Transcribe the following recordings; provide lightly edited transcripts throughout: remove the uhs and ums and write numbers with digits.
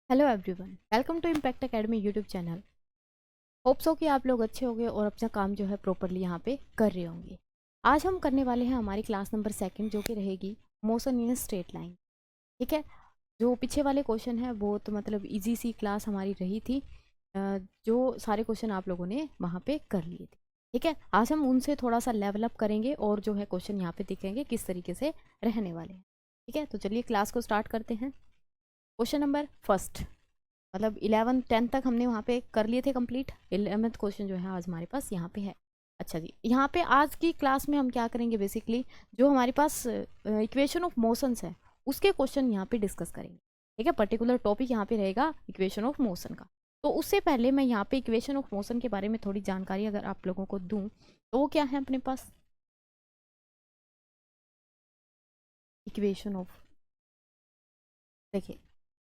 Hello everyone, welcome to Impact Academy YouTube channel. Hope so कि आप लोग अच्छे होंगे और अपना काम जो है प्रॉपरली यहाँ पे कर रहे होंगे। आज हम करने वाले हैं हमारी क्लास नंबर 2 जो कि रहेगी मोशन इन स्ट्रेट लाइन। ठीक है, जो पीछे वाले क्वेश्चन है बहुत मतलब इजी सी क्लास हमारी रही थी। जो सारे क्वेश्चन आप लोगों ने वहाँ पे कर लिए थे। ठीक है, आज हम उनसे थोड़ा सा लेवल अप करेंगे और जो है क्वेश्चन यहाँ पे दिखेंगे किस तरीके से रहने वाले हैं। ठीक है, तो चलिए क्लास को स्टार्ट करते हैं। क्वेश्चन नंबर फर्स्ट, मतलब 11 10 तक हमने वहाँ पे कर लिए थे कंप्लीट। 11th क्वेश्चन जो है आज हमारे पास यहाँ पे है। अच्छा जी, यहाँ पे आज की क्लास में हम क्या करेंगे, बेसिकली जो हमारे पास इक्वेशन ऑफ मोशंस है उसके क्वेश्चन यहाँ पे डिस्कस करेंगे। ठीक है, पर्टिकुलर टॉपिक यहाँ पे रहेगा इक्वेशन ऑफ मोशन का। तो उससे पहले मैं यहाँ पे इक्वेशन ऑफ मोशन के बारे में थोड़ी जानकारी अगर आप लोगों को दूँ तो वो क्या है अपने पास। इक्वेशन ऑफ, देखिए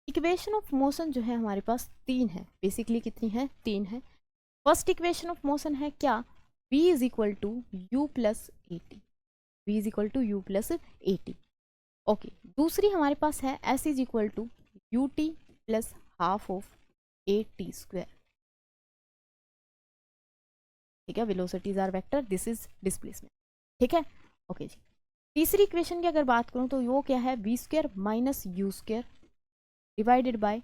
इक्वेशन ऑफ मोशन जो है हमारे पास 3 है। बेसिकली कितनी है? 3 है। फर्स्ट इक्वेशन ऑफ मोशन है क्या? v is equal to U plus A T. V is equal to U plus A T. Okay, दूसरी हमारे पास है s is equal to U T plus half of A T square. ठीक है, velocities are vector, this is displacement. ठीक है, okay जी। तीसरी equation की अगर बात करूं तो वो क्या है? V square minus U square divided by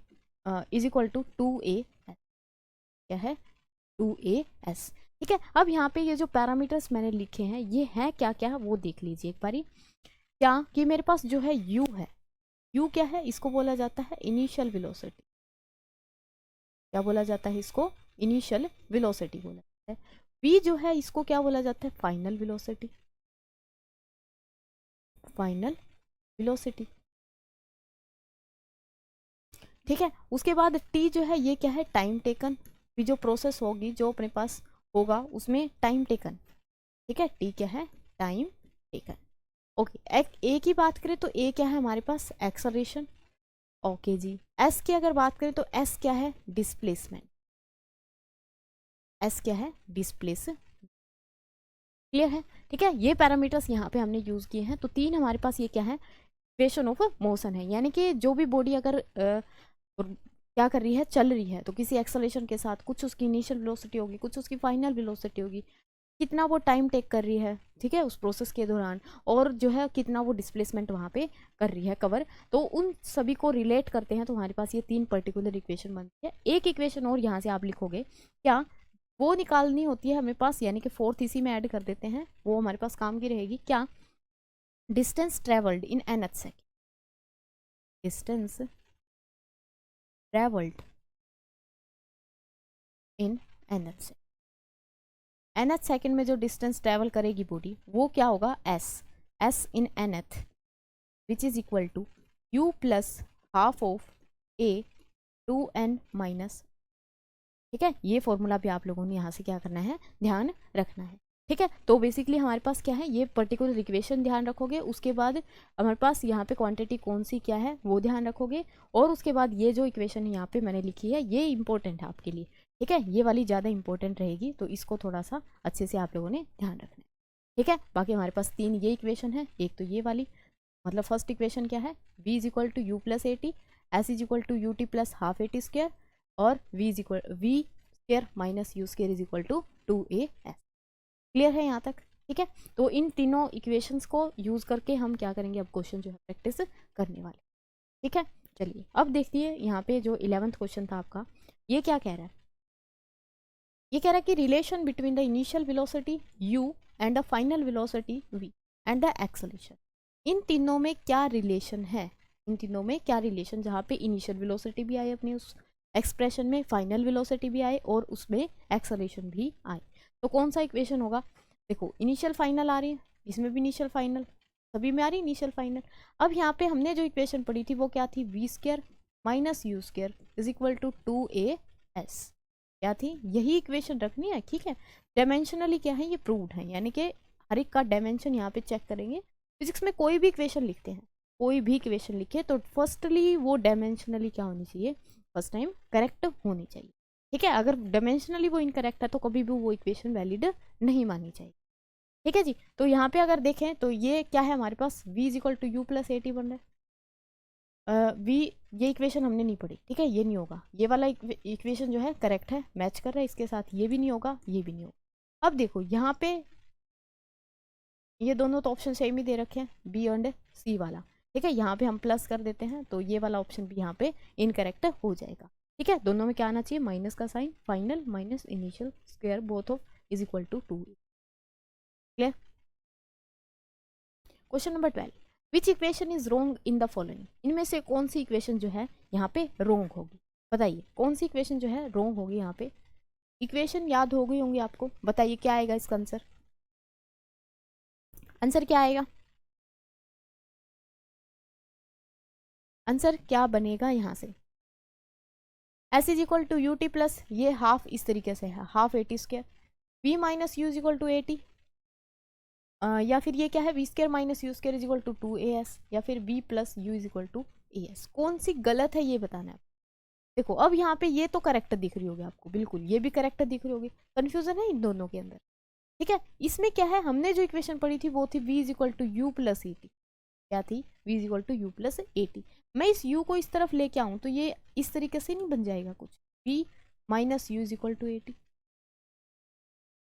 is equal to 2a। क्या है? 2as। ठीक है, अब यहाँ पे ये जो पैरामीटर्स मैंने लिखे हैं ये हैं क्या क्या, वो देख लीजिए एक बारी। क्या कि मेरे पास जो है u है, u क्या है? इसको बोला जाता है इनिशियल वेलोसिटी। क्या बोला जाता है इसको? इनिशियल वेलोसिटी बोला जाता है। v जो है इसको क्या बोला जाता है? Final velocity. Final velocity. ठीक है, उसके बाद t जो है ये क्या है? Time taken. भी जो प्रोसेस होगी जो अपने पास होगा उसमें टाइम टेकन। ठीक है, t क्या है? Time taken. ओके, ए की बात करें तो ए क्या है हमारे पास? एक्सेलरेशन। ओके जी, एस की अगर बात करें तो एस क्या है? डिस्प्लेसमेंट। एस क्या है? डिस्प्लेस। क्लियर है? ठीक है, ये पैरामीटर्स यहाँ पे हमने यूज किए हैं। तो 3 हमारे पास ये क्या है? इक्वेशन ऑफ मोशन है। यानी कि जो भी बॉडी अगर क्या कर रही है, चल रही है, तो किसी एक्सेलरेशन के साथ कुछ उसकी इनिशियल वेलोसिटी होगी, कुछ उसकी फाइनल वेलोसिटी होगी, कितना वो टाइम टेक कर रही है, ठीक है, उस प्रोसेस के दौरान, और जो है कितना वो डिस्प्लेसमेंट वहाँ पे कर रही है कवर। तो उन सभी को रिलेट करते हैं तो हमारे पास ये 3 पर्टिकुलर इक्वेशन बनती है। एक इक्वेशन और यहाँ से आप लिखोगे क्या, वो निकालनी होती है हमें पास, यानी कि फोर्थ इसी में ऐड कर देते हैं, वो हमारे पास काम की रहेगी क्या? डिस्टेंस ट्रेवल्ड इन nth सेकेंड। डिस्टेंस ट्रेवल्ड इन nth सेकेंड। nth सेकेंड में जो डिस्टेंस ट्रेवल करेगी बॉडी वो क्या होगा? s in nth which is equal to u plus half of a 2n minus. ठीक है, ये फॉर्मूला भी आप लोगों ने यहाँ से क्या करना है? ध्यान रखना है। ठीक है, तो बेसिकली हमारे पास क्या है? ये पर्टिकुलर इक्वेशन ध्यान रखोगे, उसके बाद हमारे पास यहाँ पे क्वांटिटी कौन सी क्या है वो ध्यान रखोगे, और उसके बाद ये जो इक्वेशन यहाँ पे मैंने लिखी है ये इंपॉर्टेंट है आपके लिए। ठीक है, ये वाली ज़्यादा इंपॉर्टेंट रहेगी, तो इसको थोड़ा सा अच्छे से आप लोगों ने ध्यान रखना है। ठीक है, बाकी हमारे पास 3 ये इक्वेशन है, एक तो ये वाली, मतलब फर्स्ट इक्वेशन क्या है? v is equal to U plus A T, S is equal to U T plus half A T square, और v is equal V square minus U square is equal to 2as। Clear है यहाँ तक? ठीक है, तो इन तीनों equations को use करके हम क्या करेंगे, अब क्वेश्चन जो है प्रैक्टिस करने वाले। ठीक है, चलिए अब देखिए यहाँ पे जो 11th क्वेश्चन था आपका, ये क्या कह रहा है? ये कह रहा है कि relation between the initial velocity u and the final velocity v and the acceleration. इन तीनों में क्या रिलेशन है? इन तीनों में क्या रिलेशन, जहाँ पे इनिशियल वेलोसिटी भी आए अपनी उस एक्सप्रेशन में, फाइनल वेलोसिटी भी आए और उसमें एक्सेलरेशन भी आए, तो कौन सा इक्वेशन होगा? देखो इनिशियल फाइनल आ रही है, इसमें भी इनिशियल फाइनल, सभी में आ रही है इनिशियल फाइनल। अब यहाँ पे हमने जो इक्वेशन पढ़ी थी वो क्या थी? V square minus U square is equal to 2as। क्या थी? यही इक्वेशन रखनी है। ठीक है, डायमेंशनली क्या है? ये प्रूव्ड है, यानी कि हर एक का डायमेंशन यहाँ पे चेक करेंगे। फिजिक्स में कोई भी इक्वेशन लिखते हैं, कोई भी इक्वेशन लिखे तो फर्स्टली वो डायमेंशनली क्या होनी चाहिए? फर्स्ट टाइम करेक्ट होनी चाहिए। ठीक है, अगर डायमेंशनली वो इनकरेक्ट है तो कभी भी वो इक्वेशन वैलिड नहीं मानी चाहिए। ठीक है जी, तो यहाँ पे अगर देखें तो ये क्या है हमारे पास? v is equal to U plus A T बन रहा है। वी, ये इक्वेशन हमने नहीं पढ़ी, ठीक है, ये नहीं होगा, ये वाला इक्वेशन जो है करेक्ट है, मैच कर रहा है इसके साथ, ये भी नहीं होगा, ये भी नहीं होगा। अब देखो यहाँ पे ये दोनों तो ऑप्शन सेम ही दे रखे हैं, बी एंड सी वाला, ठीक है, यहाँ पे हम प्लस कर देते हैं तो ये वाला ऑप्शन भी यहाँ पे इनकरेक्ट हो जाएगा, ठीक है। दोनों में क्या आना चाहिए, माइनस का sign, final minus initial square both of is equal to 2। Clear. Question number 12, which equation is wrong in the following, इनमें से कौन सी इक्वेशन जो है यहाँ पे रोंग होगी, बताइए कौन सी इक्वेशन जो है रोंग होगी। यहाँ पे इक्वेशन याद हो गई होंगी आपको, बताइए क्या आएगा इसका आंसर, आंसर क्या आएगा, आंसर क्या बनेगा यहाँ से, S is equal to U T plus, ये हाफ इस तरीके से है, half A T square, V minus U is equal to A T, या फिर ये क्या है, V square minus U square is equal to 2as, या फिर v plus U is equal to as, कौन सी गलत है ये बताना है। देखो अब यहाँ पे ये तो करेक्ट दिख रही होगी आपको, बिल्कुल ये भी करेक्ट दिख रही होगी, कंफ्यूजन है इन दोनों के अंदर, ठीक है। इसमें क्या है, हमने जो इक्वेशन पढ़ी थी वो थी v is equal to U plus A T, क्या थी, v is equal to U plus A T. मैं इस u को इस तरफ लेके आऊँ तो ये इस तरीके से नहीं बन जाएगा कुछ, v minus U is equal to A T,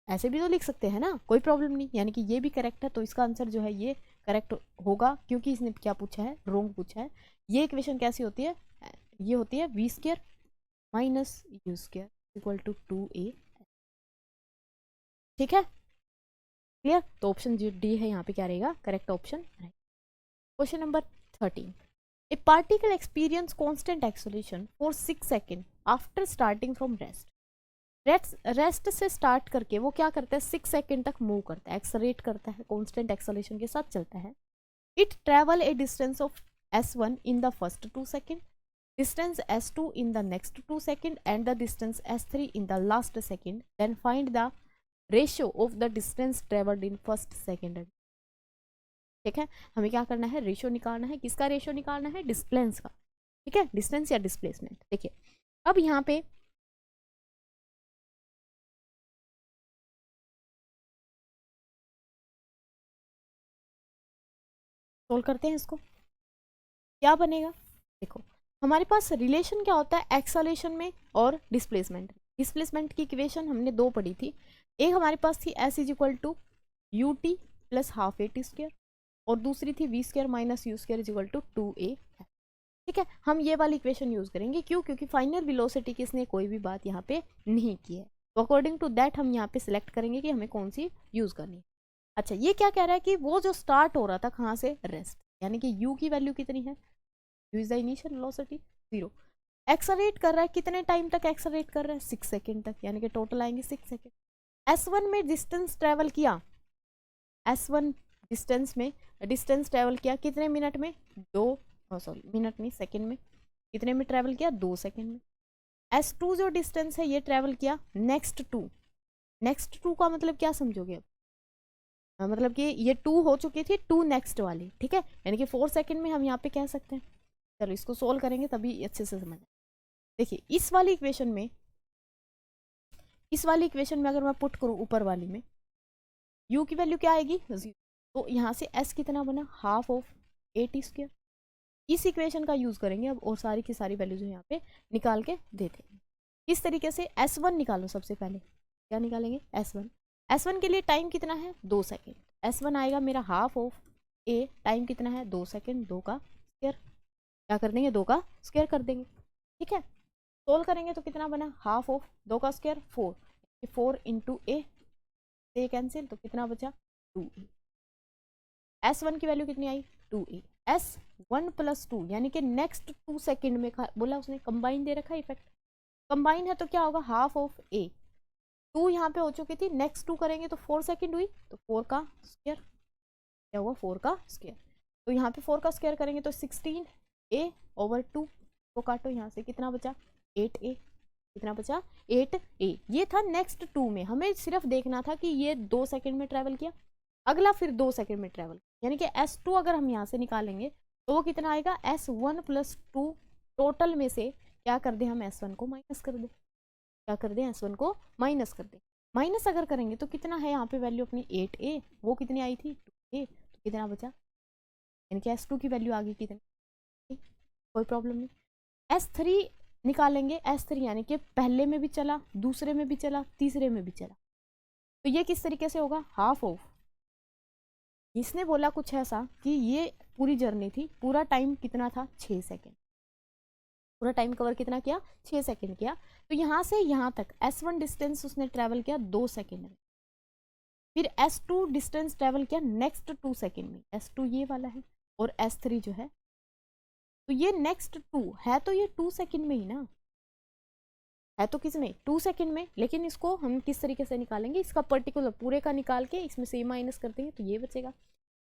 ऐसे भी तो लिख सकते हैं ना, कोई प्रॉब्लम नहीं, यानी कि ये भी करेक्ट है, तो इसका आंसर जो है ये करेक्ट होगा, क्योंकि इसने क्या पूछा है, रोंग पूछा है। ये इक्वेशन कैसी होती है, ये होती है V square minus U square equal to 2a, ठीक है, क्लियर। तो ऑप्शन जो डी है यहाँ पे क्या रहेगा, correct option. Question number 13, A particle experience constant acceleration for 6 second after starting from rest, rest से स्टार्ट करके वो क्या करता है, 6 सेकंड तक मूव करता है, एक्सलरेट करता है, कांस्टेंट एक्सेलरेशन के साथ चलता है। It travel a distance of s1 in the first 2 second, distance s2 in the next 2 second and the distance s3 in the last second, then find the ratio of the distance travelled in first second. ठीक है, हमें क्या करना है, ratio निकालना है, किसका ratio निकालना है, डिस्टेंस का, ठीक है, डिस्टेंस या डिस्प्लेसमेंट। देखिए अब यहाँ पे सोल्व करते हैं इसको, क्या बनेगा। देखो हमारे पास रिलेशन क्या होता है एक्सेलरेशन में और डिस्प्लेसमेंट, डिस्प्लेसमेंट की इक्वेशन हमने दो पढ़ी थी, एक हमारे पास थी S is equal to U T plus half A T square, और दूसरी थी V square minus U square is equal to 2a, ठीक है। हम ये वाली इक्वेशन यूज करेंगे, क्यों, क्योंकि फाइनल वेलोसिटी की इसने कोई भी बात यहाँ पे नहीं की है, तो अकॉर्डिंग टू दैट हम यहाँ पे सिलेक्ट करेंगे कि हमें कौन सी यूज करनी है। अच्छा ये क्या कह रहा है कि वो जो स्टार्ट हो रहा था कहाँ से, रेस्ट, यानी कि u की वैल्यू कितनी है, u is the initial velocity 0, accelerate कर रहा है, कितने टाइम तक एक्सेलरेट कर रहा है, 6 सेकंड तक, यानी कि टोटल आएंगे 6 सेकंड। s1 में डिस्टेंस ट्रेवल किया, s1 डिस्टेंस में डिस्टेंस ट्रेवल किया कितने मिनट में, सॉरी मिनट नहीं सेकंड में, कितने में ट्रेवल किया, 2 सेकंड में। s2 जो डिस्टेंस है ये ट्रेवल किया नेक्स्ट 2, नेक्स्ट 2 का मतलब क्या समझोगे अब, मतलब कि ये 2 हो चुकी थी, 2 नेक्स्ट वाली, ठीक है, यानी कि 4 सेकंड में हम यहाँ पे कह सकते हैं। चलो इसको सोल्व करेंगे तभी अच्छे से समझ। देखिए इस वाली इक्वेशन में, इस वाली इक्वेशन में अगर मैं पुट करूँ ऊपर वाली में, u की वैल्यू क्या आएगी 0, तो यहाँ से s कितना बना, half of A T square, इस इक्वेशन का यूज करेंगे अब और सारी की सारी वैल्यूज यहाँ पे निकाल के दे देंगे। इस तरीके से s1 निकालो, सबसे पहले क्या निकालेंगे, s1, s1 के लिए टाइम कितना है 2 सेकेंड, s1 आएगा मेरा हाफ ऑफ a, टाइम कितना है 2 सेकेंड, 2 का स्क्वायर, क्या कर देंगे 2 का स्क्वायर कर देंगे, ठीक है। सोल्व करेंगे तो कितना बना, हाफ ऑफ 2 का स्क्वायर 4, 4 इंटू ए से कैंसिल, तो कितना बचा 2a, s1 की वैल्यू कितनी आई 2a, s1 प्लस 2 यानी कि नेक्स्ट 2 सेकेंड में बोला उसने, कंबाइन दे रखा है इफेक्ट, कंबाइन है तो क्या होगा हाफ ऑफ a, 2 यहाँ पे हो चुकी थी, नेक्स्ट 2 करेंगे तो 4 सेकेंड हुई, तो 4 का स्क्वायर, क्या हुआ 4 का स्क्वायर, तो यहाँ पे 4 का स्क्वायर करेंगे तो 16a ओवर 2 को काटो, यहाँ से कितना बचा 8a, कितना बचा 8a। ये था नेक्स्ट 2 में, हमें सिर्फ देखना था कि ये 2 सेकेंड में ट्रेवल किया, अगला फिर 2 सेकेंड में ट्रेवल, यानी कि s2 अगर हम यहाँ से निकालेंगे तो वो कितना आएगा s1 प्लस 2, टोटल में से क्या कर दे हम s1 को माइनस कर दे, क्या कर दें s1 को माइनस कर दें, माइनस अगर करेंगे तो कितना है यहाँ पे वैल्यू अपनी 8a, वो कितनी आई थी 2a, तो कितना बचा, यानी कि s2 की वैल्यू आ गई कितनी कोई प्रॉब्लम नहीं। S3 निकालेंगे, S3 यानी कि पहले में भी चला, दूसरे में भी चला, तीसरे में भी चला, तो ये किस तरीके से होगा, हाफ ऑफ। इसने बोला कुछ ऐसा कि ये पूरी जर्नी थी, पूरा टाइम कितना था, 6 सेकेंड, पूरा टाइम कवर कितना किया, 6 सेकेंड किया। तो यहाँ से यहाँ तक S1 डिस्टेंस उसने ट्रेवल किया 2 सेकेंड में, फिर S2 डिस्टेंस ट्रेवल किया नेक्स्ट 2 सेकेंड में, S2 ये वाला है, और S3 जो है, तो ये नेक्स्ट 2 है, तो ये 2 सेकेंड में ही ना है, तो किस में, 2 सेकेंड में। लेकिन इसको हम किस तरीके से निकालेंगे, इसका पर्टिकुलर पूरे का निकाल के इसमें से ये माइनस कर देंगे तो ये बचेगा,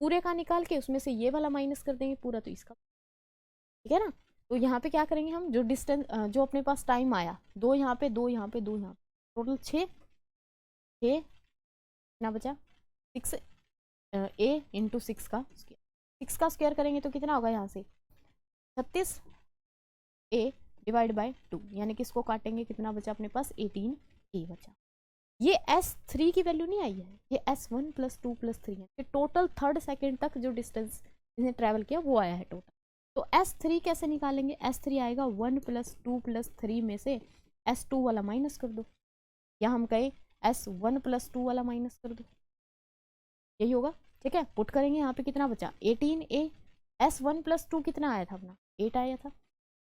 पूरे का निकाल के उसमें से ये वाला माइनस कर देंगे पूरा, तो इसका, ठीक है ना। तो यहाँ पे क्या करेंगे हम, जो डिस्टेंस जो अपने पास टाइम आया, 2 यहाँ पे, 2 यहाँ पे, 2 यहाँ पे, टोटल 6 कितना बचा, 6 A इंटू 6 का स्क्वायर, 6 का स्क्वायर करेंगे तो कितना होगा, यहाँ से 36 A डिवाइड बाय 2, यानी कि इसको काटेंगे, कितना बचा अपने पास, 18 A बचा। ये S3 की वैल्यू नहीं आई है, ये S1 + 2 + 3 है, ये टोटल 3rd सेकेंड तक जो डिस्टेंस इसने ट्रैवल किया वो आया है टोटल। तो S3 कैसे निकालेंगे, S3 आएगा 1 + 2 + 3 में से S2 वाला माइनस कर दो, या हम कहें S1 + 2 वाला माइनस कर दो, यही होगा, ठीक है। पुट करेंगे, यहाँ पे कितना बचा, 18 A, S1 + 2 कितना आया था अपना, 8 आया था,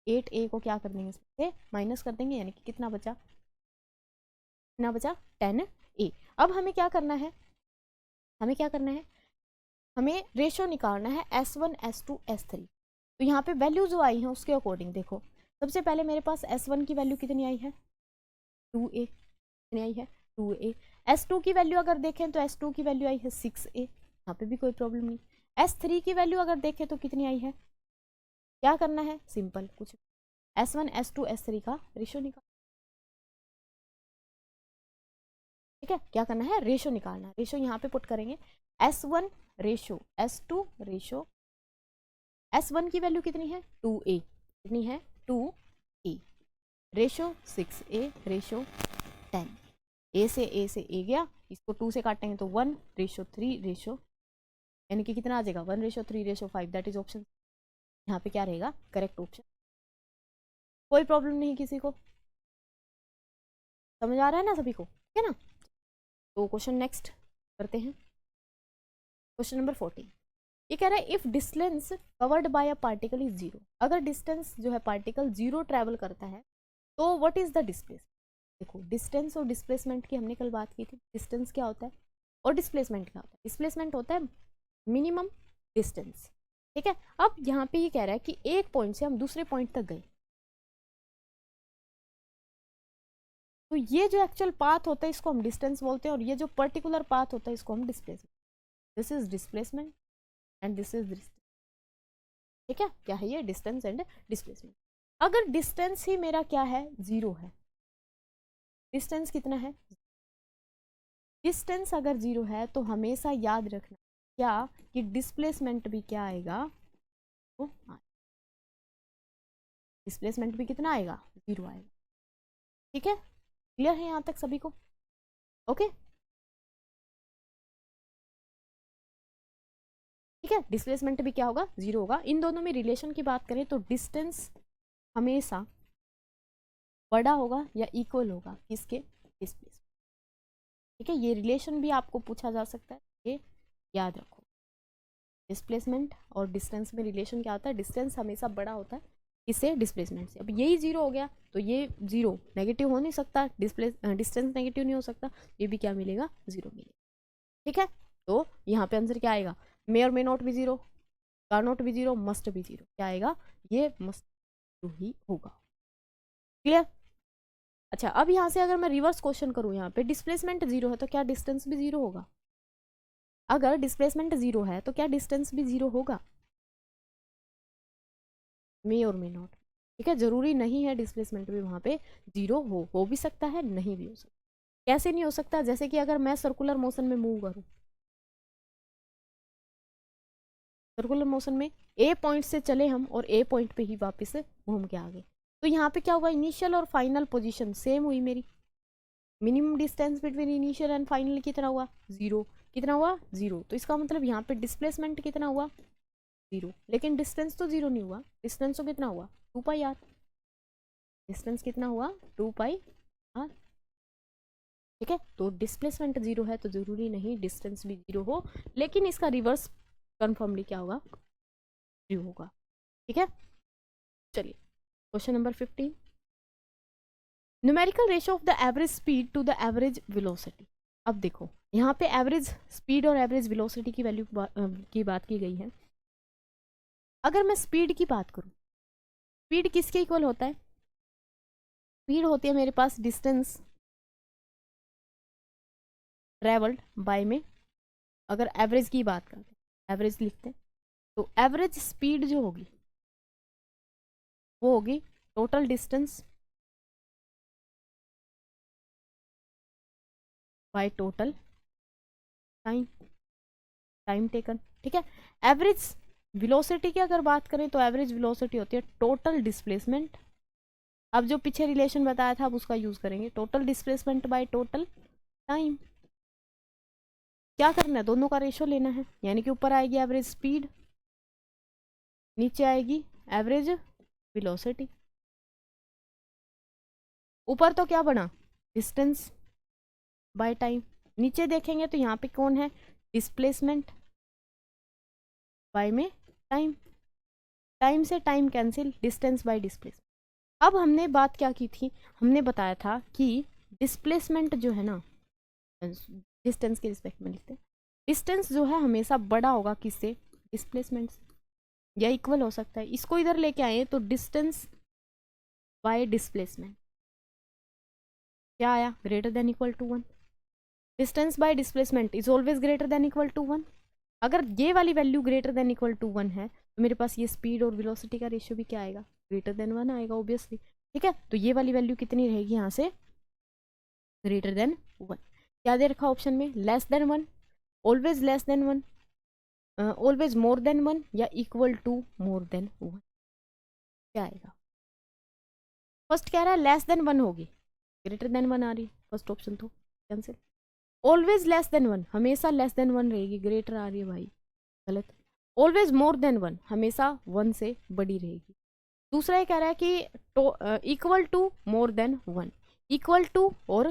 8 A को क्या कर देंगे, इससे माइनस कर देंगे, यानी कि कितना बचा, कितना बचा, 10 A। अब हमें क्या करना है, हमें क्या करना है, हमें रेशो निकालना है S1 S2 S3। तो यहाँ पे वैल्यू जो आई है उसके अकॉर्डिंग देखो, सबसे पहले मेरे पास S1 की वैल्यू कितनी आई है, 2A, कितनी आई है, 2A। S2 की वैल्यू अगर देखें तो S2 की वैल्यू आई है 6A, यहाँ पे भी कोई प्रॉब्लम नहीं। S3 की वैल्यू अगर देखें तो कितनी आई है, क्या करना है, सिंपल कुछ, S1 S2 S3 का रेशो निकाल, ठीक है, क्या करना है, रेशो निकालना है। रेशो यहाँ पे पुट करेंगे, S1 ratio S2 ratio, S1 की वैल्यू कितनी है, 2A, कितनी है, 2A, ratio 6A, ratio 10, A से A गया, इसको 2 से काटेंगे तो 1 रेशो 3 रेशो, यानी कि कितना आ जाएगा, 1 ratio 3 ratio 5, that is option, यहाँ पे क्या रहेगा, करेक्ट ऑप्शन। कोई प्रॉब्लम नहीं किसी को, समझ आ रहा है ना सभी को, ठीक है ना। तो क्वेश्चन नेक्स्ट करते हैं, क्वेश्चन नंबर 14। ये कह रहा है if distance covered by a particle is 0, अगर डिस्टेंस जो है पार्टिकल 0 ट्रैवल करता है तो व्हाट इज द डिस्प्लेसमेंट। देखो डिस्टेंस और डिस्प्लेसमेंट की हमने कल बात की थी, डिस्टेंस क्या होता है और डिस्प्लेसमेंट क्या होता है। डिस्प्लेसमेंट होता है मिनिमम डिस्टेंस, ठीक है। अब यहाँ पे ये कह रहा है कि एक पॉइंट से हम दूसरे पॉइंट तक गए, तो ये जो एक्चुअल पाथ होता है इसको हम डिस्टेंस बोलते हैं, और ये जो पर्टिकुलर पाथ होता है इसको हम displacement, this is displacement and this is distance, ठीक है। क्या है ये, डिस्टेंस एंड डिस्प्लेसमेंट। अगर डिस्टेंस ही मेरा क्या है, 0 है, डिस्टेंस कितना है, डिस्टेंस अगर 0 है तो हमेशा याद रखना क्या, कि डिस्प्लेसमेंट भी क्या आएगा, तो डिस्प्लेसमेंट भी कितना आएगा, 0 आएगा, ठीक है। क्लियर है यहाँ तक सभी को, ओके, ठीक है। डिस्प्लेसमेंट भी क्या होगा, 0 होगा। इन दोनों में रिलेशन की बात करें तो डिस्टेंस हमेशा बड़ा होगा या इक्वल होगा किसके, डिस्प्लेसमेंट, ठीक है। ये रिलेशन भी आपको पूछा जा सकता है, ये याद रखो। डिस्प्लेसमेंट और डिस्टेंस में रिलेशन क्या होता है, डिस्टेंस हमेशा बड़ा होता है इससे, डिस्प्लेसमेंट से। अब यही 0 हो गया तो ये 0 नेगेटिव हो नहीं सकता, डिस्टेंस नेगेटिव नहीं हो सकता, ये भी क्या मिलेगा, 0 मिलेगा, ठीक है। तो यहाँ पे आंसर क्या आएगा, मे और मे नॉट भी 0, कार नॉट भी 0, मस्ट भी 0, क्या आएगा, ये मस्ट ही होगा। क्लियर। अच्छा अब यहाँ से अगर मैं रिवर्स क्वेश्चन करूँ, यहाँ पे डिस्प्लेसमेंट 0 है तो क्या डिस्टेंस भी 0 होगा, अगर डिस्प्लेसमेंट 0 है तो क्या डिस्टेंस भी 0 होगा, मे और मे नॉट, ठीक है। जरूरी नहीं है डिस्प्लेसमेंट भी वहाँ पे 0 हो भी सकता है, नहीं भी हो सकता। कैसे नहीं हो सकता, जैसे कि अगर मैं सर्कुलर मोशन में मूव करूँ, सर्कुलर मोशन में ए पॉइंट से चले हम और ए पॉइंट पे ही वापस घूम के आ गए, तो यहाँ पे क्या हुआ, इनिशियल और फाइनल पोजीशन सेम हुई मेरी, minimum distance between initial and final कितना हुआ, 0, कितना हुआ, 0। तो इसका मतलब यहाँ पे डिस्प्लेसमेंट कितना हुआ, 0, लेकिन डिस्टेंस तो 0 नहीं हुआ, डिस्टेंस तो कितना हुआ 2 पाई आर, डिस्टेंस कितना हुआ 2 पाई आर। ठीक है, तो डिस्प्लेसमेंट 0 है तो जरूरी नहीं डिस्टेंस भी 0 हो, लेकिन इसका रिवर्स कन्फर्मली क्या होगा 0 होगा। ठीक है, चलिए question number 15, numerical ratio of the average speed to the average velocity. अब देखो यहाँ पे एवरेज स्पीड और एवरेज वेलोसिटी की वैल्यू की बात की गई है। अगर मैं स्पीड की बात करूं, स्पीड किसके इक्वल होता है, स्पीड होती है मेरे पास डिस्टेंस ट्रेवल्ड बाय में, अगर एवरेज की बात करते हैं एवरेज लिखते हैं, तो एवरेज स्पीड जो होगी वो होगी total distance by total time, time taken. ठीक है, एवरेज वेलोसिटी की अगर बात करें तो एवरेज वेलोसिटी होती है टोटल डिस्प्लेसमेंट, अब जो पीछे रिलेशन बताया था अब उसका यूज करेंगे, total displacement by total time. क्या करना है, दोनों का रेशो लेना है, यानी कि ऊपर आएगी एवरेज स्पीड, नीचे आएगी एवरेज वेलोसिटी। ऊपर तो क्या बना डिस्टेंस बाय टाइम, नीचे देखेंगे तो यहाँ पे कौन है डिस्प्लेसमेंट बाय में टाइम, टाइम से time cancel, distance by displacement. अब हमने बात क्या की थी, हमने बताया था कि डिस्प्लेसमेंट जो है ना, डिस्टेंस के रिस्पेक्ट में लिखते हैं, डिस्टेंस जो है हमेशा बड़ा होगा किससे, डिस्प्लेसमेंट से, या इक्वल हो सकता है। इसको इधर लेके आए तो डिस्टेंस बाय डिस्प्लेसमेंट क्या आया, greater than equal to 1, distance by displacement is always greater than equal to 1। अगर ये वाली value greater than equal to 1 है तो मेरे पास ये स्पीड और वेलोसिटी का रेशियो भी क्या आएगा, ग्रेटर देन 1 आएगा ऑब्वियसली। ठीक है, तो ये वाली वैल्यू कितनी रहेगी यहाँ से, ग्रेटर देन 1। क्या दे रखा ऑप्शन में, less than 1, always less than 1, always more than 1, या इक्वल टू मोर देन 1। क्या आएगा, फर्स्ट कह रहा है लेस देन 1 होगी, ग्रेटर देन 1 आ रही, फर्स्ट ऑप्शन तो कैंसिल। ऑलवेज लेस देन 1, हमेशा लेस देन 1 रहेगी, ग्रेटर आ रही है भाई, गलत। ऑलवेज मोर देन 1, हमेशा 1 से बड़ी रहेगी। दूसरा ये कह रहा है कि equal to more than 1, equal to और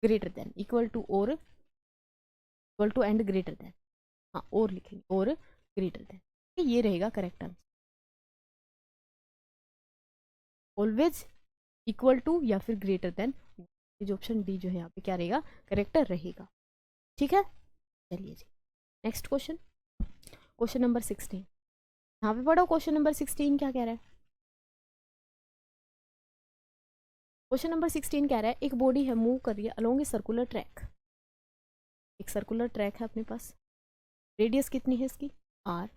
ग्रेटर देन, इक्वल टू और equal to and greater than, हाँ और लिखेंगे और ग्रेटर देन, ये रहेगा correct answer, always equal to या फिर ग्रेटर देन, जो ऑप्शन डी जो है यहाँ पे क्या रहेगा, करेक्ट रहेगा। ठीक है, चलिए जी नेक्स्ट क्वेश्चन, क्वेश्चन नंबर 16, यहाँ पे पढ़ो क्वेश्चन नंबर 16 क्या कह रहा है। क्वेश्चन नंबर 16 कह रहा है एक बॉडी है मूव कर रही है अलोंग ए सर्कुलर ट्रैक, एक सर्कुलर ट्रैक है अपने पास, रेडियस कितनी है इसकी r,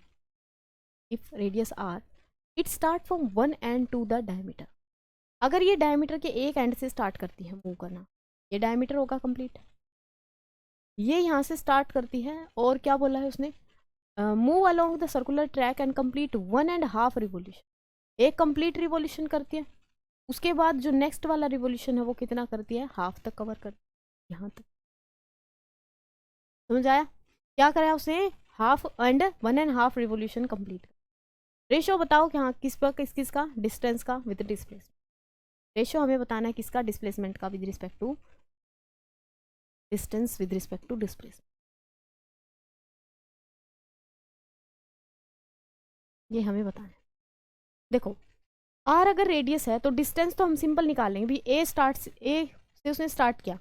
if radius r, it start from one end to the diameter. अगर ये डायमीटर के एक एंड से स्टार्ट करती है मूव करना, ये डायमीटर होगा कंप्लीट, ये यहाँ से स्टार्ट करती है और क्या बोला है उसने, move along the circular track and complete 1.5 revolution, एक कंप्लीट रिवोल्यूशन करती है, उसके बाद जो नेक्स्ट वाला रिवोल्यूशन है वो कितना करती है, हाफ तक कवर करती है, यहाँ तक। समझ आया, क्या कराया उसने, half and 1.5 revolution complete. Ratio बताओ कि हाँ किस पर किसका, डिस्टेंस का विद डिस्प्लेसमेंट, रेशो हमें बताना है किसका, डिस्प्लेसमेंट का with respect to distance with respect to displacement, ये हमें बताना है। देखो आर अगर रेडियस है तो डिस्टेंस तो हम सिंपल निकालेंगे भी, ए से उसने स्टार्ट किया,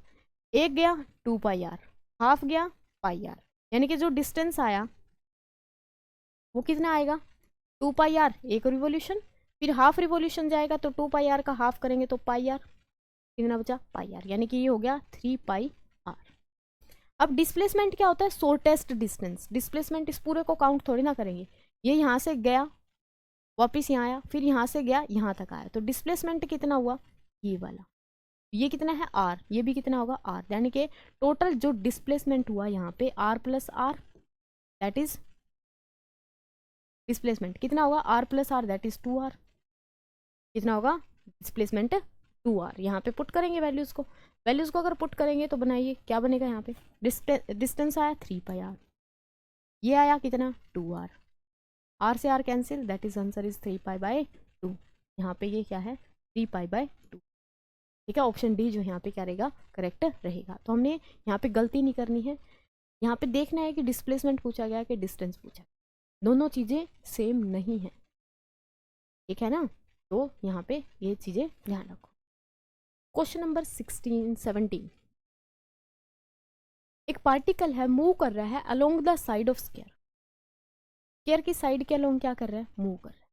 एक गया 2 पाई आर, हाफ गया पाई आर, यानी कि जो डिस्टेंस आया वो कितना आएगा 2 पाई आर, एक रिवोल्यूशन, फिर हाफ रिवोल्यूशन जाएगा तो 2 पाई आर का हाफ करेंगे तो पाई आर, कितना बचा पाई आर, यानी कि ये हो गया 3 पाई आर। अब डिस्प्लेसमेंट क्या होता है, शॉर्टेस्ट डिस्टेंस, डिस्प्लेसमेंट इस पूरे को काउंट थोड़ी ना करेंगे, ये यहाँ से गया वापिस यहाँ आया, फिर यहाँ से गया यहाँ तक आया, तो डिस्प्लेसमेंट कितना हुआ, ये वाला, ये कितना है आर, ये भी कितना होगा आर, यानी कि टोटल जो डिस्प्लेसमेंट हुआ यहाँ पे R plus R, that is displacement कितना होगा, R plus R that is 2 R, कितना होगा डिस्प्लेसमेंट 2 आर। यहाँ पे पुट करेंगे वैल्यूज को, वैल्यूज को अगर पुट करेंगे तो बनाइए क्या बनेगा, यहाँ पे डिस्टेंस आया 3 पाई आर, ये आया कितना 2 आर, आर से R cancel, that is answer is 3π/2। यहाँ पे ये क्या है 3π/2। ठीक है, ऑप्शन डी जो यहाँ पे क्या रहेगा करेक्ट रहेगा। तो हमने यहाँ पे गलती नहीं करनी है, यहाँ पे देखना है कि डिस्प्लेसमेंट पूछा गया कि डिस्टेंस पूछा, दोनों चीज़ें सेम नहीं है। ठीक है ना, तो यहाँ पे ये चीज़ें ध्यान रखो। क्वेश्चन नंबर 17 एक पार्टिकल है मूव कर रहा है along the side of square, square की साइड के अलोंग क्या कर रहा है मूव कर रहा है,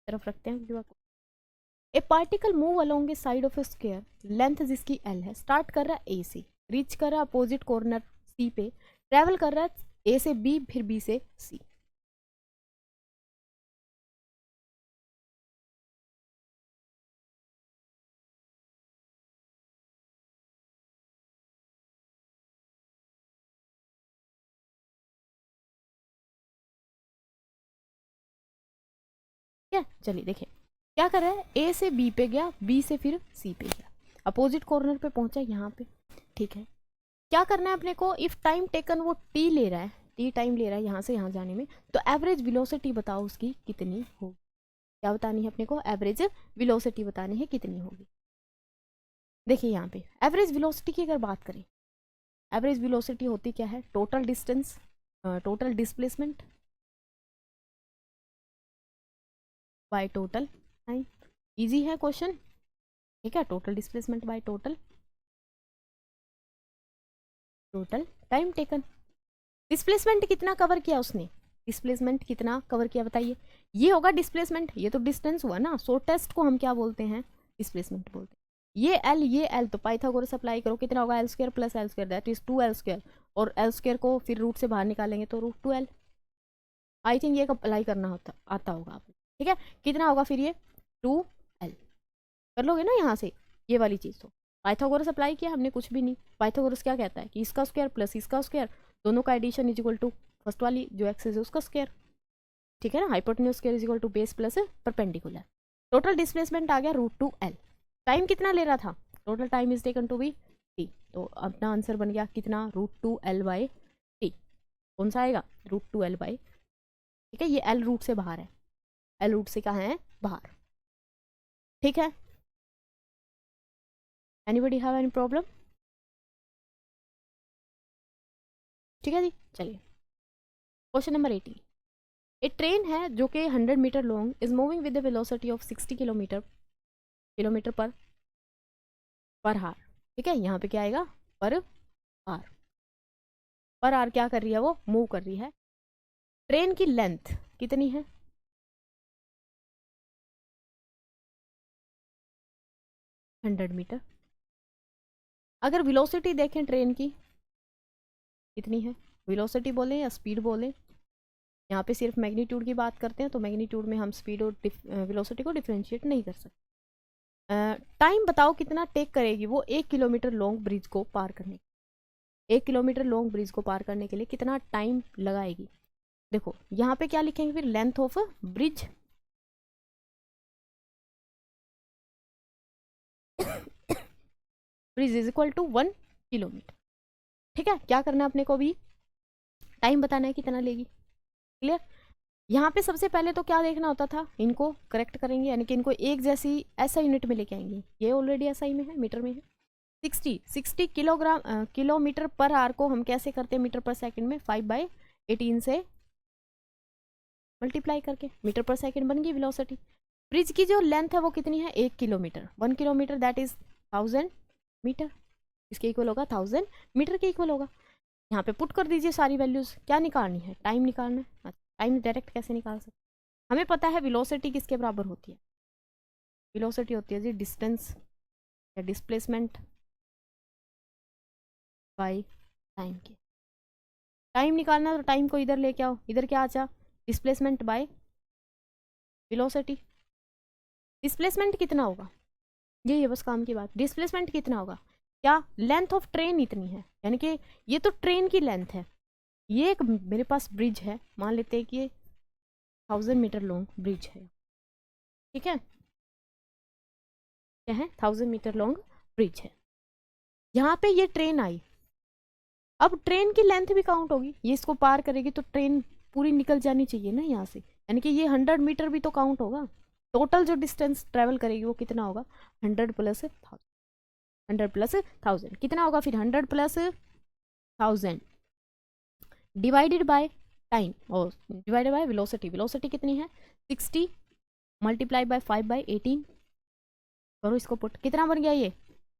तरफ रखते हैं। ए particle move along A side of A square, length जिसकी एल है, स्टार्ट कर रहा है ए से, रीच कर रहा है अपोजिट कॉर्नर सी पे, ट्रेवल कर रहा है ए से बी फिर बी से सी। क्या चलिए देखें क्या कर रहा है, ए से बी पे गया, बी से फिर सी पे गया, अपोजिट कॉर्नर पे पहुंचा यहाँ पे। ठीक है, क्या करना है अपने को, इफ टाइम टेकन वो टी ले रहा है, टी टाइम ले रहा है यहाँ से यहाँ जाने में, तो एवरेज वेलोसिटी बताओ उसकी कितनी होगी। क्या बतानी है अपने को, एवरेज वेलोसिटी बतानी है कितनी होगी। देखिए यहाँ पे एवरेज वेलोसिटी की अगर बात करें, एवरेज वेलोसिटी होती क्या है, total distance total displacement by total time. Easy है क्वेश्चन। ठीक है, total displacement by total time taken. Displacement कितना कवर किया उसने, डिस्प्लेसमेंट कितना कवर किया बताइए, ये होगा डिस्प्लेसमेंट, ये तो डिस्टेंस हुआ ना, शॉर्टेस्ट को हम क्या बोलते हैं डिस्प्लेसमेंट बोलते हैं। ये एल तो पाइथागोरस अप्लाई करो, कितना होगा L square plus L square that is 2l square, और एल स्क्वायर को फिर रूट से बाहर निकालेंगे तो √2l। आई थिंक ये अप्लाई करना आता होगा आप। ठीक है, कितना होगा फिर ये 2l, कर लोगे ना यहाँ से ये वाली चीज़। तो पाइथागोरस अप्लाई किया हमने, कुछ भी नहीं। पाइथागोरस क्या कहता है कि इसका स्क्वायर प्लस इसका स्क्वायर दोनों का addition is equal to first वाली जो एक्सिस है उसका स्क्वायर। ठीक है ना, hypotenuse square is equal to base plus perpendicular. Total displacement आ गया √2l। टाइम कितना ले रहा था, total time is taken to be t, तो अपना आंसर बन गया कितना √2l/t। कौन सा आएगा √2l/। ठीक है, ये l रूट से बाहर है, l रूट से कहाँ है बाहर। ठीक है, एनीबडी हैव एनी प्रॉब्लम। ठीक है जी, चलिए क्वेश्चन नंबर 18। एक ट्रेन है जो कि 100 metre long is moving with the velocity of 60 kilometre per hour. ठीक है, यहाँ पे क्या आएगा पर आर क्या कर रही है, वो मूव कर रही है। ट्रेन की लेंथ कितनी है 100 मीटर। अगर वेलोसिटी देखें ट्रेन की कितनी है, वेलोसिटी बोले या स्पीड बोले, यहाँ पे सिर्फ मैग्नीट्यूड की बात करते हैं, तो मैग्नीट्यूड में हम स्पीड और वेलोसिटी को डिफ्रेंशिएट नहीं कर सकते। टाइम बताओ कितना टेक करेगी वो 1 किलोमीटर लॉन्ग ब्रिज को पार करने, 1 किलोमीटर लॉन्ग ब्रिज को पार करने के लिए कितना टाइम लगाएगी। देखो यहाँ पे क्या लिखेंगे फिर, length of bridge bridge is equal to 1 kilometre. ठीक है, क्या करना है अपने को भी, टाइम बताना है कितना लेगी। क्लियर, यहाँ पे सबसे पहले तो क्या देखना होता था, इनको करेक्ट करेंगे, यानी कि इनको एक जैसी ऐसा यूनिट में लेके आएंगे। ये ऑलरेडी एसआई में है, मीटर में है। 60 किलोमीटर पर आवर को हम कैसे करते हैं मीटर पर सेकंड में, 5/18 से मल्टीप्लाई करके मीटर पर सेकंड बन गई वेलोसिटी। ब्रिज की जो लेंथ है वो कितनी है 1 kilometre, 1 kilometre that is 1000 metre, इसके इक्वल होगा 1000 मीटर के इक्वल होगा। यहाँ पे पुट कर दीजिए सारी वैल्यूज, क्या निकालनी है टाइम निकालना है। टाइम डायरेक्ट कैसे निकाल सकते, हमें पता है वेलोसिटी किसके बराबर होती है, वेलोसिटी होती है जी डिस्टेंस या डिस्प्लेसमेंट बाय टाइम के। टाइम निकालना तो टाइम को इधर लेके आओ, इधर क्या आचा डिस्प्लेसमेंट बाय वेलोसिटी। डिस्प्लेसमेंट कितना होगा, ये बस काम की बात, डिस्प्लेसमेंट कितना होगा, क्या लेंथ ऑफ ट्रेन इतनी है, यानी कि ये तो ट्रेन की लेंथ है, ये एक मेरे पास ब्रिज है, मान लेते हैं कि ये 1000 मीटर लॉन्ग ब्रिज है। ठीक है, क्या है 1000 मीटर लॉन्ग ब्रिज है। यहाँ पे ये ट्रेन आई, अब ट्रेन की लेंथ भी काउंट होगी, ये इसको पार करेगी तो ट्रेन पूरी निकल जानी चाहिए ना यहाँ से, यानी कि ये 100 मीटर भी तो काउंट होगा। टोटल जो डिस्टेंस ट्रेवल करेगी वो कितना होगा, 100 प्लस 1000, 100 प्लस 1000 कितना होगा फिर, 100 प्लस 1000 डिवाइडेड बाय टाइम और डिवाइडेड बाय वेलोसिटी। वेलोसिटी कितनी है 60 मल्टीप्लाई बाय 5/18 करो इसको पुट, कितना बन गया ये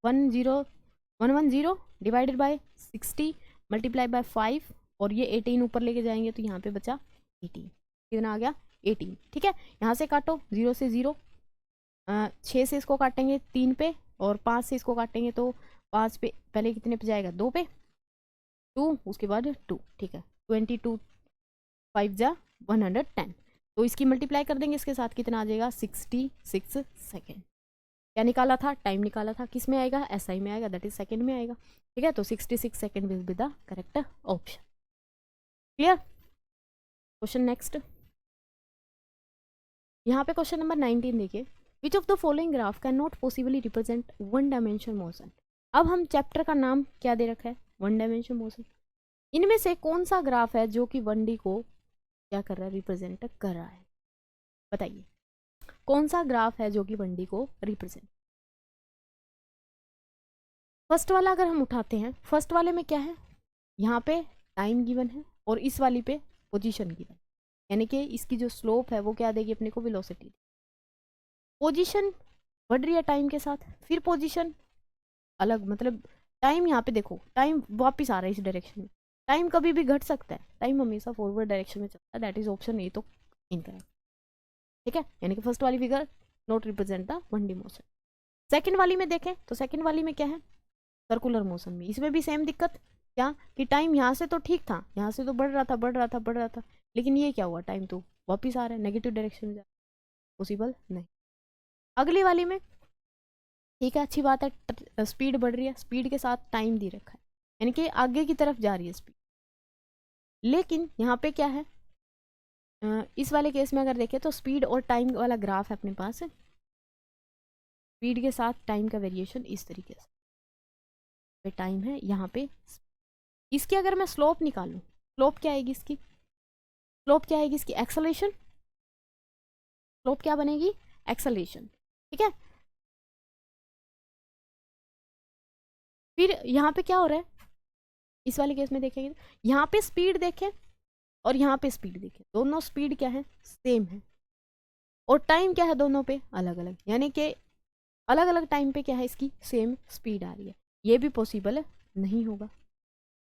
110 डिवाइडेड बाय 60 मल्टीप्लाई बाय 5 और ये 18 ऊपर लेके जाएंगे तो यहाँ पे बचा 18, कितना आ गया 18। ठीक है, यहाँ से काटो 0 से 0, 6 से इसको काटेंगे 3 पे और 5 से इसको काटेंगे तो 5 पे पहले कितने पे जाएगा 2 पे 2 उसके बाद 2। ठीक है 22 5 जा 110, तो इसकी मल्टीप्लाई कर देंगे इसके साथ, कितना आ जाएगा 66 सेकेंड। क्या निकाला था, टाइम निकाला था, किस में आएगा एसआई में आएगा, दैट इज सेकेंड में आएगा। ठीक है, तो 66 second will be the correct option. Clear. Question next, यहाँ पे क्वेश्चन नंबर 19 देखिए, which of the following graph can not possibly represent one dimension motion. अब हम चैप्टर का नाम क्या दे रखा है, वन डायमेंशन मोशन। इनमें से कौन सा ग्राफ है जो कि 1D को क्या कर रहा है, रिप्रेजेंट कर रहा है, बताइए कौन सा ग्राफ है जो कि 1D को रिप्रेजेंट। फर्स्ट वाला अगर हम उठाते हैं, फर्स्ट वाले में क्या है, यहाँ पे टाइम गिवन है और इस वाली पे पोजीशन गिवन, यानी कि इसकी जो स्लोप है वो क्या देगी अपने को, वेलोसिटी। पोजीशन बढ़ रही है टाइम के साथ, फिर पोजीशन अलग, मतलब टाइम यहाँ पे देखो, टाइम वापस आ रहा है इस डायरेक्शन में, टाइम कभी भी घट सकता है, टाइम हमेशा फॉरवर्ड डायरेक्शन में चलता है, दैट इज ऑप्शन ए तो इनकरेक्ट। ठीक है, यानी कि फर्स्ट वाली figure not represent the 1D motion. Second वाली में देखें तो सेकंड वाली में क्या है, सर्कुलर मोशन में, इसमें भी सेम दिक्कत, क्या कि टाइम यहाँ से तो ठीक था, यहाँ से तो बढ़ रहा था बढ़ रहा था बढ़ रहा था, लेकिन ये क्या हुआ, टाइम तो वापिस आ रहा है, नेगेटिव डायरेक्शन में जा, पॉसिबल नहीं। अगली वाली में ठीक है, अच्छी बात है, स्पीड बढ़ रही है, स्पीड के साथ टाइम दे रखा है, यानी कि आगे की तरफ जा रही है स्पीड। लेकिन यहाँ पे क्या है, इस वाले केस में अगर देखें तो स्पीड और टाइम वाला ग्राफ है अपने पास, स्पीड के साथ टाइम का वेरिएशन इस तरीके से, पे टाइम है यहाँ पे। इसकी अगर मैं स्लोप निकालूं, स्लोप क्या आएगी इसकी, स्लोप क्या आएगी इसकी, एक्सेलरेशन, स्लोप क्या बनेगी, एक्सेलरेशन। ठीक है, फिर यहाँ पे क्या हो रहा है, इस वाले केस में देखेंगे यहाँ पे स्पीड देखें और यहाँ पे स्पीड देखें, दोनों स्पीड क्या है, सेम है, और टाइम क्या है दोनों पे अलग अलग, यानी कि अलग अलग टाइम पे क्या है इसकी सेम स्पीड आ रही है, ये भी पॉसिबल नहीं होगा।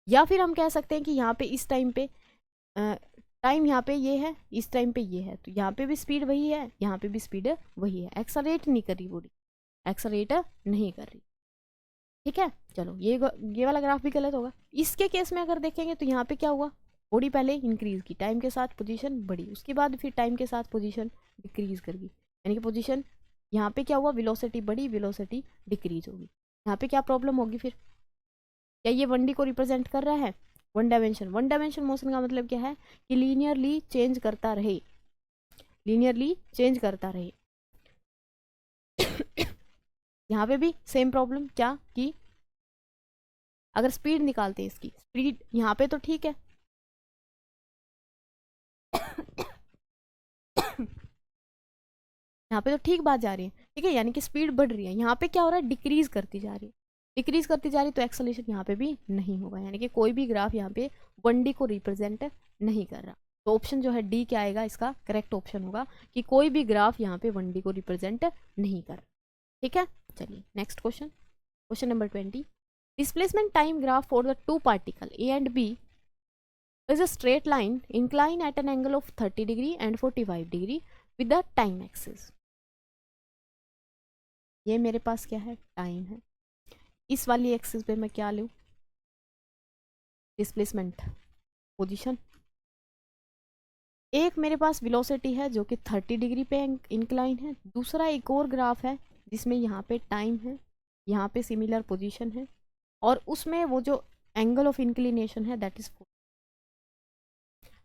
या फिर हम कह सकते हैं कि यहाँ पे इस टाइम पे टाइम यहाँ पे ये है, इस टाइम पे ये है, तो यहाँ पे भी स्पीड वही है, यहाँ पे भी स्पीड वही है, एक्सलरेट नहीं कर रही बॉडी, एक्सलरेट नहीं कर रही। ठीक है, चलो ये वाला ग्राफ भी गलत होगा। इसके केस में अगर देखेंगे तो यहाँ पे क्या हुआ, बॉडी पहले इंक्रीज की, टाइम के साथ पोजीशन बढ़ी, उसके बाद फिर टाइम के साथ पोजीशन डिक्रीज कर गई, यानी कि पोजीशन यहाँ पे क्या हुआ, वेलोसिटी बढ़ी, वेलोसिटी डिक्रीज होगी। यहाँ पे क्या प्रॉब्लम होगी फिर, क्या ये 1D को रिप्रेजेंट कर रहा है, वन डायमेंशन मोशन का मतलब क्या है कि लीनियरली चेंज करता रहे, लीनियरली चेंज करता रहे। यहाँ पे भी सेम प्रॉब्लम, क्या कि अगर स्पीड निकालते हैं इसकी, स्पीड यहाँ पे तो ठीक है, यहाँ पे तो ठीक बात जा रही है, ठीक है, यानी कि स्पीड बढ़ रही है, यहाँ पे क्या हो रहा है, डिक्रीज करती जा रही है, डिक्रीज करती जा रही, तो एक्सेलरेशन यहाँ पे भी नहीं होगा, यानी कि कोई भी ग्राफ यहाँ पे 1D को रिप्रेजेंट नहीं कर रहा। तो ऑप्शन जो है डी क्या आएगा, इसका करेक्ट ऑप्शन होगा कि कोई भी ग्राफ यहाँ पे 1D को रिप्रेजेंट नहीं कर रहा। ठीक है, चलिए next question, question number 20, displacement time graph for the two particle A and B is a straight line incline at an angle of 30 degree and 45 degree with the time axis। ये मेरे पास क्या है, टाइम है, इस वाली axis पे मैं क्या लूँ, डिस्प्लेसमेंट पोजीशन। एक मेरे पास वेलोसिटी है जो कि 30 डिग्री पे इंक्लाइन है, दूसरा एक और ग्राफ है जिसमें यहाँ पे टाइम है, यहाँ पे सिमिलर पोजीशन है, और उसमें वो जो एंगल ऑफ इंक्लिनेशन है दैट इज,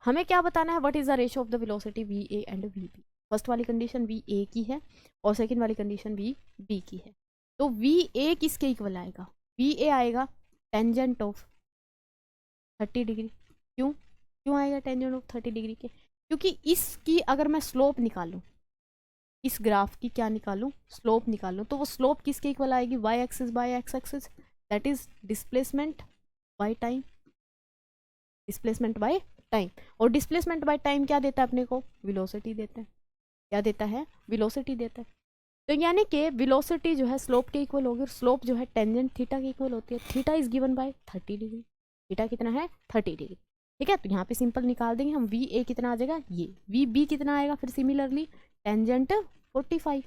हमें क्या बताना है, what is the ratio of the velocity V A and V B. First वाली कंडीशन वी ए की है और सेकंड वाली कंडीशन वी बी की है, तो वी ए किसके इक्वल आएगा, वी ए आएगा टेंजेंट ऑफ 30 डिग्री। क्यों क्यों आएगा टेंजेंट ऑफ 30 डिग्री के, क्योंकि इसकी अगर मैं स्लोप निकालूं, इस ग्राफ की क्या निकालूं, स्लोप निकालूं, तो वो स्लोप किसके इक्वल आएगी, Y axis by X axis, that is displacement by time, displacement by time. और डिस्प्लेसमेंट बाय टाइम क्या देता है अपने को, वेलोसिटी देता है। क्या देता है, वेलोसिटी देता है। तो यानी कि वेलोसिटी जो है स्लोप के इक्वल होगी, और स्लोप जो है टेंजेंट थीटा के इक्वल होती है। Theta is given by 30 degree, theta कितना है 30 डिग्री। ठीक है, तो यहाँ पे सिंपल निकाल देंगे हम, वी ए कितना आ जाएगा, ये वी बी कितना आएगा, फिर सिमिलरली टेंजेंट 45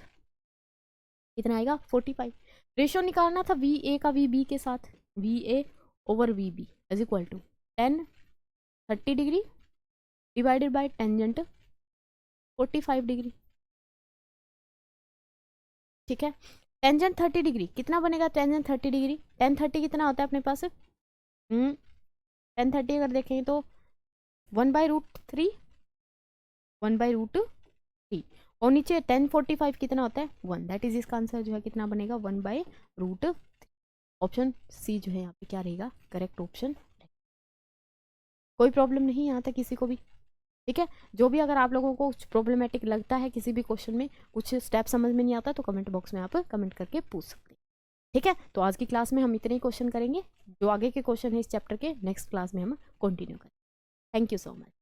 कितना आएगा 45। रेशियो निकालना था वी ए का वी बी के साथ, V A over V B is equal to 30 degree divided by tangent 45 degree. ठीक है, टेंजेंट 30 डिग्री कितना बनेगा, टेंजेंट 30 डिग्री, टेन 30 कितना होता है अपने पास, 1030 अगर देखें तो 1/√3, 1/√3, और नीचे 1045 कितना होता है 1, दैट इज इसका आंसर जो है कितना बनेगा 1/√3। ऑप्शन सी जो है यहाँ पे क्या रहेगा, करेक्ट ऑप्शन। कोई प्रॉब्लम नहीं यहाँ तक किसी को भी। ठीक है, जो भी अगर आप लोगों को कुछ प्रॉब्लमेटिक लगता है किसी भी क्वेश्चन में, कुछ स्टेप समझ में नहीं आता, तो कमेंट बॉक्स में आप कमेंट करके पूछ सकते हैं। ठीक है, तो आज की क्लास में हम इतने ही क्वेश्चन करेंगे, जो आगे के क्वेश्चन है इस चैप्टर के नेक्स्ट क्लास में हम कंटिन्यू करेंगे। Thank you so much.